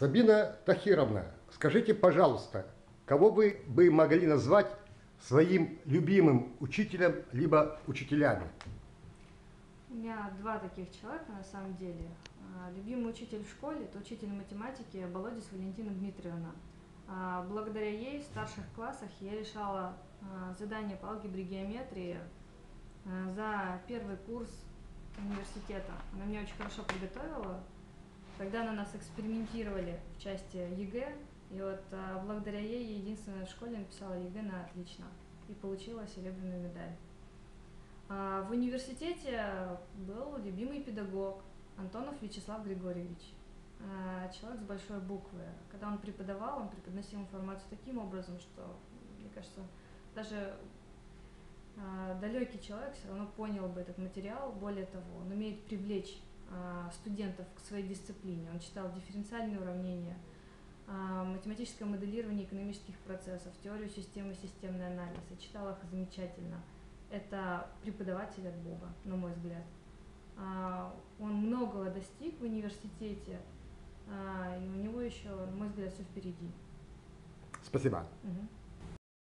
Сабина Тахировна, скажите, пожалуйста, кого вы бы могли назвать своим любимым учителем либо учителями? У меня два таких человека на самом деле. Любимый учитель в школе – это учитель математики Болодис Валентина Дмитриевна. Благодаря ей в старших классах я решала задания по алгебре и геометрии за первый курс университета. Она меня очень хорошо подготовила. Тогда на нас экспериментировали в части ЕГЭ, и вот благодаря ей я единственная в школе написала ЕГЭ на отлично и получила серебряную медаль. В университете был любимый педагог Антонов Вячеслав Григорьевич, человек с большой буквы. Когда он преподносил информацию таким образом, что, мне кажется, даже далекий человек все равно понял бы этот материал. Более того, он умеет привлечь студентов к своей дисциплине. Он читал дифференциальные уравнения, математическое моделирование экономических процессов, теорию системы, системный анализ. И читал их замечательно. Это преподаватель от Бога, на мой взгляд. Он многого достиг в университете, и у него еще, на мой взгляд, все впереди. Спасибо. Угу.